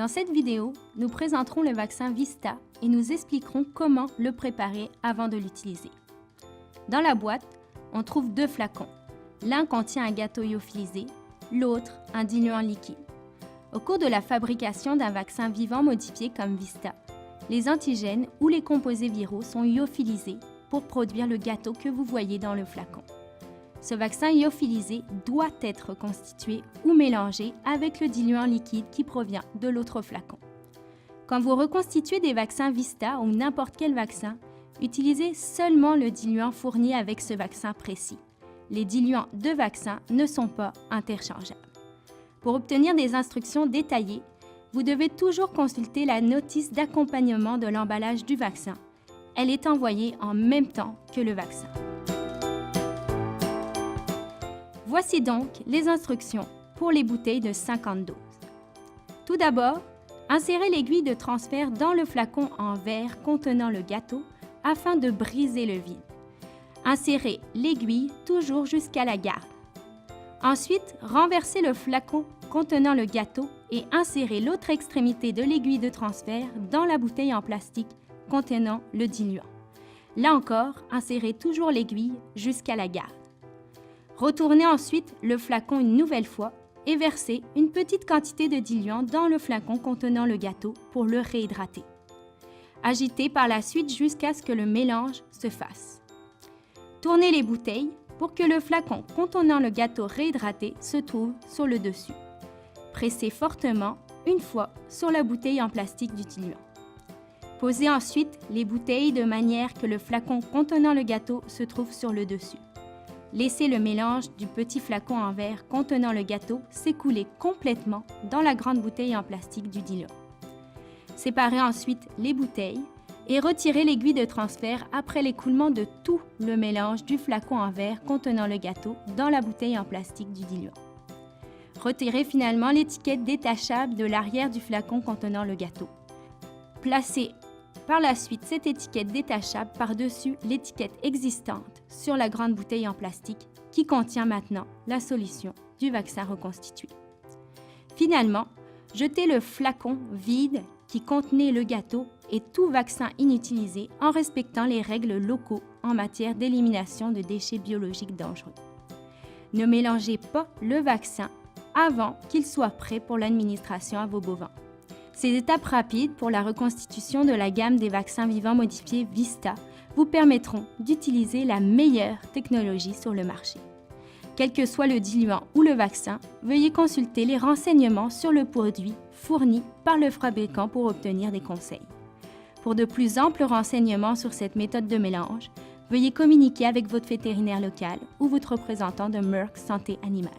Dans cette vidéo, nous présenterons le vaccin Vista et nous expliquerons comment le préparer avant de l'utiliser. Dans la boîte, on trouve deux flacons. L'un contient un gâteau lyophilisé, l'autre un diluant liquide. Au cours de la fabrication d'un vaccin vivant modifié comme Vista, les antigènes ou les composés viraux sont lyophilisés pour produire le gâteau que vous voyez dans le flacon. Ce vaccin lyophilisé doit être constitué ou mélangé avec le diluant liquide qui provient de l'autre flacon. Quand vous reconstituez des vaccins Vista ou n'importe quel vaccin, utilisez seulement le diluant fourni avec ce vaccin précis. Les diluants de vaccin ne sont pas interchangeables. Pour obtenir des instructions détaillées, vous devez toujours consulter la notice d'accompagnement de l'emballage du vaccin. Elle est envoyée en même temps que le vaccin. Voici donc les instructions pour les bouteilles de 50 doses. Tout d'abord, insérez l'aiguille de transfert dans le flacon en verre contenant le gâteau afin de briser le vide. Insérez l'aiguille toujours jusqu'à la garde. Ensuite, renversez le flacon contenant le gâteau et insérez l'autre extrémité de l'aiguille de transfert dans la bouteille en plastique contenant le diluant. Là encore, insérez toujours l'aiguille jusqu'à la garde. Retournez ensuite le flacon une nouvelle fois et versez une petite quantité de diluant dans le flacon contenant le gâteau pour le réhydrater. Agitez par la suite jusqu'à ce que le mélange se fasse. Tournez les bouteilles pour que le flacon contenant le gâteau réhydraté se trouve sur le dessus. Pressez fortement une fois sur la bouteille en plastique du diluant. Posez ensuite les bouteilles de manière que le flacon contenant le gâteau se trouve sur le dessus. Laissez le mélange du petit flacon en verre contenant le gâteau s'écouler complètement dans la grande bouteille en plastique du diluant. Séparez ensuite les bouteilles et retirez l'aiguille de transfert après l'écoulement de tout le mélange du flacon en verre contenant le gâteau dans la bouteille en plastique du diluant. Retirez finalement l'étiquette détachable de l'arrière du flacon contenant le gâteau. Placez par la suite cette étiquette détachable par-dessus l'étiquette existante sur la grande bouteille en plastique qui contient maintenant la solution du vaccin reconstitué. Finalement, jetez le flacon vide qui contenait le gâteau et tout vaccin inutilisé en respectant les règles locaux en matière d'élimination de déchets biologiques dangereux. Ne mélangez pas le vaccin avant qu'il soit prêt pour l'administration à vos bovins. Ces étapes rapides pour la reconstitution de la gamme des vaccins vivants modifiés Vista vous permettront d'utiliser la meilleure technologie sur le marché. Quel que soit le diluant ou le vaccin, veuillez consulter les renseignements sur le produit fourni par le fabricant pour obtenir des conseils. Pour de plus amples renseignements sur cette méthode de mélange, veuillez communiquer avec votre vétérinaire local ou votre représentant de Merck Santé Animale.